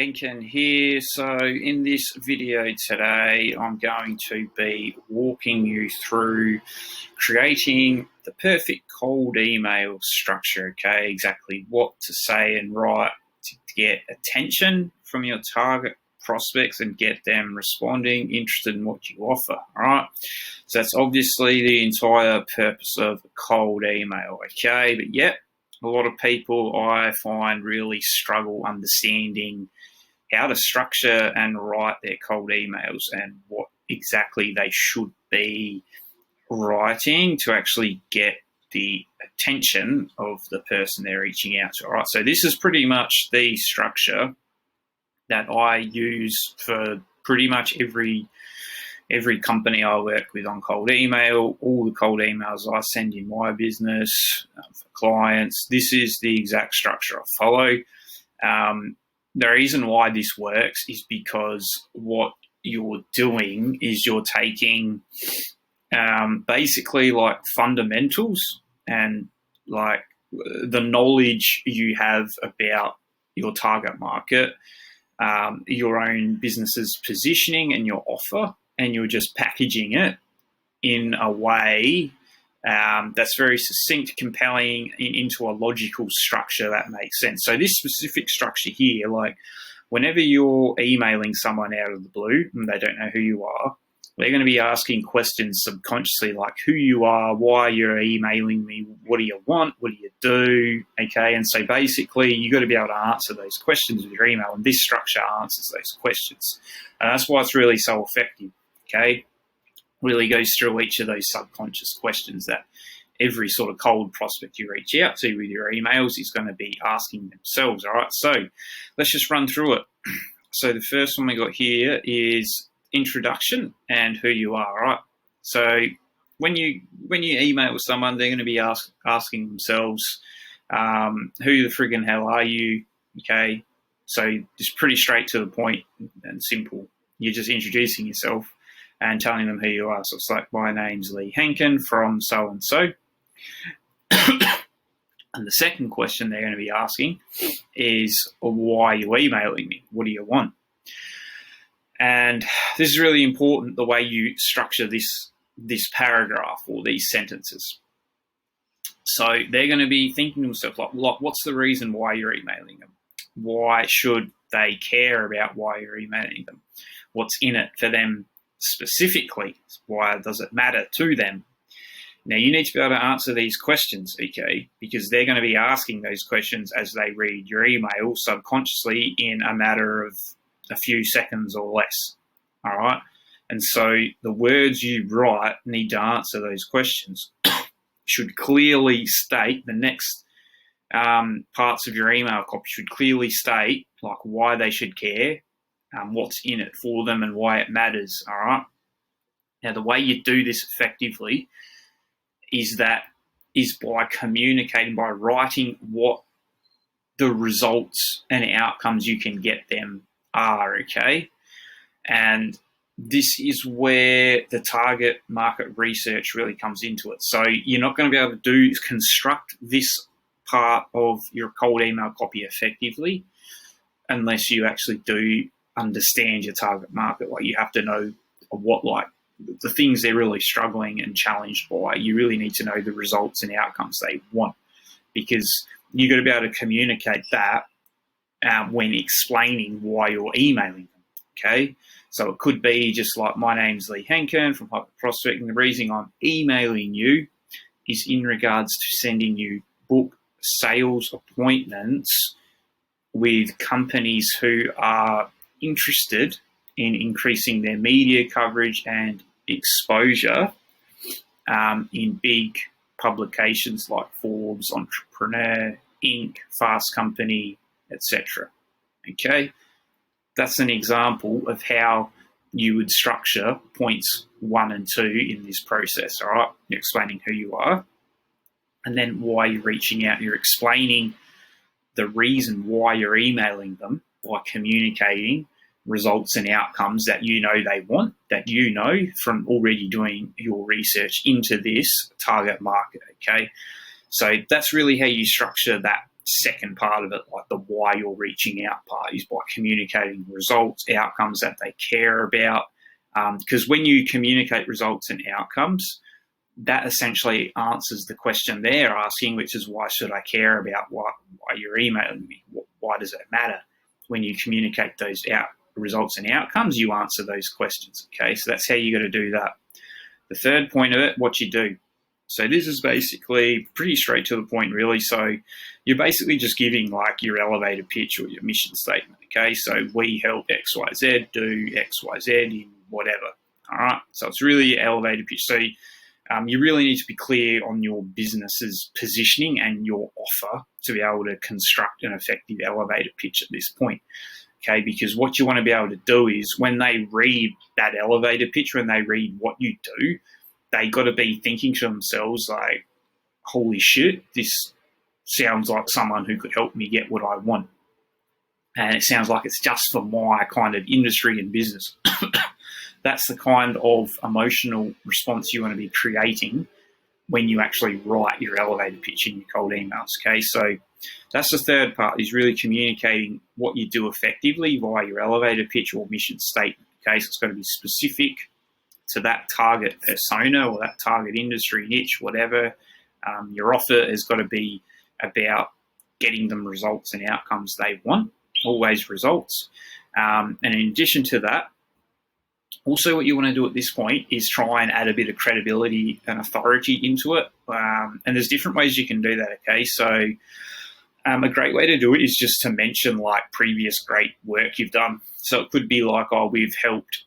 Lincoln here. So in this video today, I'm going to be walking you through creating the perfect cold email structure, okay? Exactly what to say and write to get attention from your target prospects and get them responding, interested in what you offer, all right? So that's obviously the entire purpose of a cold email, okay? But yet, a lot of people I find really struggle understanding how to structure and write their cold emails and what exactly they should be writing to actually get the attention of the person they're reaching out to. All right, so this is pretty much the structure that I use for pretty much every company I work with on cold email. All the cold emails I send in my business for clients, this is the exact structure I follow. The reason why this works is because what you're doing is you're taking basically like fundamentals and like the knowledge you have about your target market, your own business's positioning and your offer, and you're just packaging it in a way that's very succinct, compelling, into a logical structure that makes sense. So this specific structure here, like whenever you're emailing someone out of the blue and they don't know who you are, they're going to be asking questions subconsciously like who you are, why you're emailing me, what do you want, what do you do, okay? And so basically you got to be able to answer those questions with your email, and this structure answers those questions. And that's why it's really so effective, okay? Really goes through each of those subconscious questions that every sort of cold prospect you reach out to with your emails is going to be asking themselves, all right? So let's just run through it. So the first one we got here is introduction and who you are, all right? So when you email with someone, they're going to be asking themselves, who the friggin' hell are you, okay? So just pretty straight to the point and simple. You're just introducing yourself and telling them who you are. So it's like, my name's Lee Henkin from so-and-so. And the second question they're going to be asking is, why are you emailing me? What do you want? And this is really important, the way you structure this paragraph or these sentences. So they're going to be thinking to themselves, like, what's the reason why you're emailing them? Why should they care about why you're emailing them? What's in it for them specifically? Why does it matter to them? Now, you need to be able to answer these questions, okay, because they're going to be asking those questions as they read your email subconsciously in a matter of a few seconds or less, all right? And so the words you write need to answer those questions. Should clearly state the next parts of your email copy should clearly state like why they should care, what's in it for them, and why it matters, all right? Now, the way you do this effectively is by communicating, by writing what the results and outcomes you can get them are, okay? And this is where the target market research really comes into it. So you're not going to be able to construct this part of your cold email copy effectively unless you actually do understand your target market. Like, you have to know what, like, the things they're really struggling and challenged by. You really need to know the results and outcomes they want, because you've got to be able to communicate that when explaining why you're emailing them, okay? So it could be just like, my name's Lee Henkin from Hyper Prospecting. The reason I'm emailing you is in regards to sending you book sales appointments with companies who are interested in increasing their media coverage and exposure in big publications like Forbes, Entrepreneur, Inc., Fast Company, etc. Okay, that's an example of how you would structure points 1 and 2 in this process. All right, you're explaining who you are, and then why you're reaching out. You're explaining the reason why you're emailing them by communicating results and outcomes that you know they want, that you know from already doing your research into this target market, okay? So that's really how you structure that second part of it, like the why you're reaching out part, is by communicating results, outcomes that they care about. Because when you communicate results and outcomes, that essentially answers the question they're asking, which is, why should I care about why you're emailing me? Why does it matter? When you communicate those results and outcomes, you answer those questions. Okay, so that's how you got to do that. The third point of it, what you do. So this is basically pretty straight to the point, really. So you're basically just giving like your elevator pitch or your mission statement. Okay, so we help XYZ do XYZ in whatever. All right, so it's really elevator pitch. So you really need to be clear on your business's positioning and your offer to be able to construct an effective elevator pitch at this point. Okay, because what you want to be able to do is, when they read that elevator pitch, when they read what you do, they got to be thinking to themselves like, holy shit, this sounds like someone who could help me get what I want. And it sounds like it's just for my kind of industry and business. That's the kind of emotional response you want to be creating when you actually write your elevator pitch in your cold emails. Okay, so that's the third part, is really communicating what you do effectively via your elevator pitch or mission statement. Okay, so it's got to be specific to that target persona or that target industry niche, whatever. Your offer has got to be about getting them results and outcomes they want, always results. And in addition to that, also what you want to do at this point is try and add a bit of credibility and authority into it. And there's different ways you can do that, okay? So a great way to do it is just to mention like previous great work you've done. So it could be like, oh, we've helped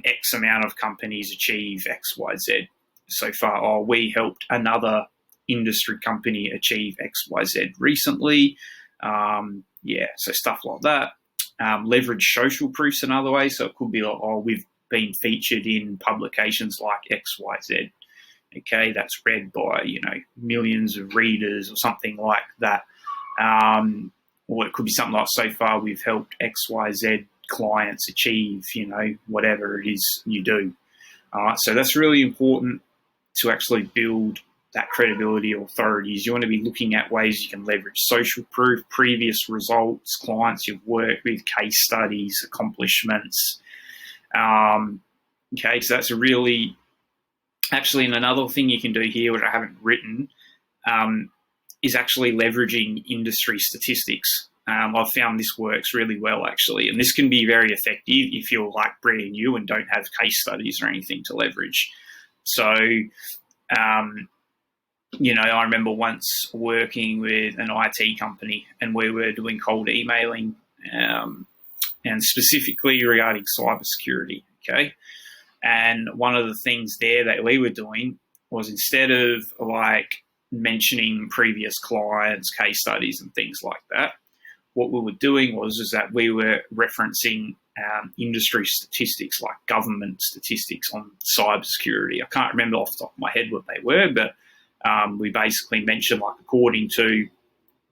X amount of companies achieve X, Y, Z so far. Oh, we helped another industry company achieve X, Y, Z recently. So stuff like that. Leverage social proofs another way. So it could be like, oh, we've been featured in publications like X, Y, Z. Okay, that's read by, millions of readers or something like that. Or it could be something like, so far we've helped X, Y, Z clients achieve, whatever it is you do. All right, so that's really important to actually build that credibility or authorities. You want to be looking at ways you can leverage social proof, previous results, clients you've worked with, case studies, accomplishments. So that's a really, actually, and another thing you can do here, which I haven't written, is actually leveraging industry statistics. I've found this works really well, actually, and this can be very effective if you're like brand new and don't have case studies or anything to leverage. So, I remember once working with an IT company, and we were doing cold emailing, and specifically regarding cybersecurity. Okay, and one of the things there that we were doing was, instead of like mentioning previous clients, case studies, and things like that, what we were doing was that we were referencing industry statistics, like government statistics on cybersecurity. I can't remember off the top of my head what they were, but we basically mentioned, like, according to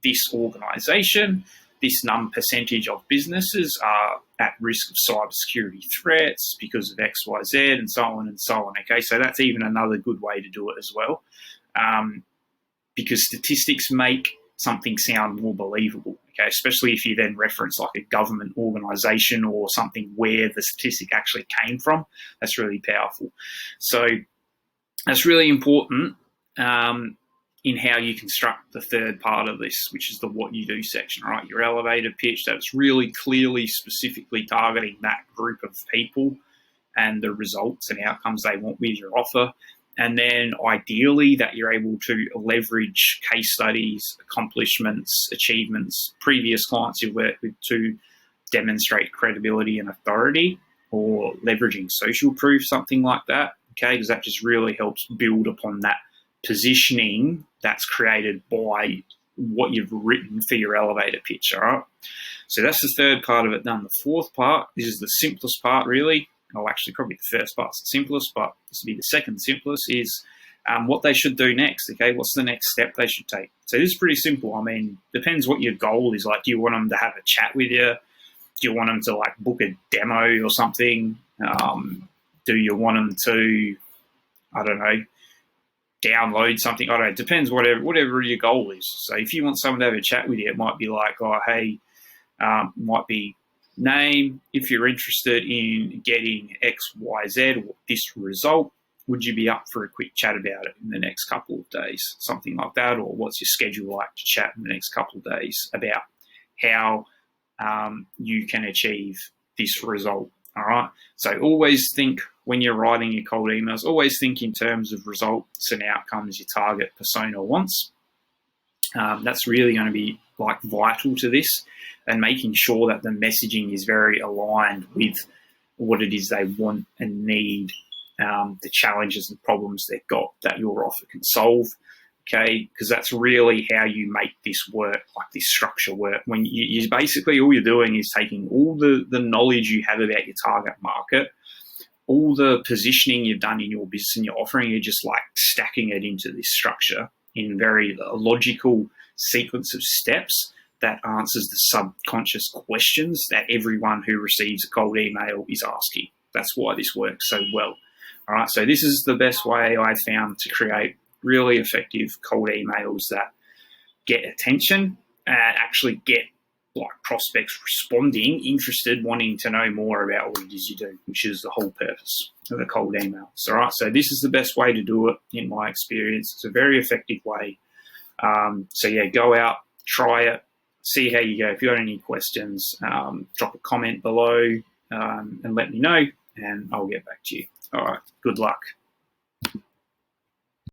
this organisation, this percentage of businesses are at risk of cybersecurity threats because of X, Y, Z, and so on and so on. Okay, so that's even another good way to do it as well, because statistics make something sound more believable. Okay, especially if you then reference like a government organisation or something where the statistic actually came from. That's really powerful. So that's really important in how you construct the third part of this, which is the what you do section, right? Your elevator pitch that's really clearly, specifically targeting that group of people and the results and outcomes they want with your offer. And then ideally that you're able to leverage case studies, accomplishments, achievements, previous clients you've worked with to demonstrate credibility and authority, or leveraging social proof, something like that. Okay, because that just really helps build upon that positioning that's created by what you've written for your elevator pitch. All right, so that's the third part of it done. The fourth part, this is the simplest part, really. Oh, actually, probably the first part's the simplest, but this will be the second simplest, is what they should do next. Okay, what's the next step they should take? So this is pretty simple. I mean, depends what your goal is. Like, do you want them to have a chat with you? Do you want them to like book a demo or something? Do you want them to, I don't know, download something. I don't know, it depends whatever your goal is. So if you want someone to have a chat with you, it might be like, oh, hey, might be name, if you're interested in getting X, Y, Z, or this result, would you be up for a quick chat about it in the next couple of days? Something like that. Or what's your schedule like to chat in the next couple of days about how you can achieve this result? All right. So always think when you're writing your cold emails, always think in terms of results and outcomes your target persona wants. That's really going to be like vital to this, and making sure that the messaging is very aligned with what it is they want and need, the challenges and problems they've got that your offer can solve. Okay, because that's really how you make this work, like this structure work. When you basically, all you're doing is taking all the knowledge you have about your target market, all the positioning you've done in your business and your offering, you're just like stacking it into this structure in very logical sequence of steps that answers the subconscious questions that everyone who receives a cold email is asking. That's why this works so well. All right, so this is the best way I found to create really effective cold emails that get attention and actually get like prospects responding, interested, wanting to know more about what it is you do, which is the whole purpose of a cold email. All right, so this is the best way to do it in my experience. It's a very effective way. So yeah, go out, try it, see how you go. If you got any questions, drop a comment below and let me know, and I'll get back to you. All right, good luck.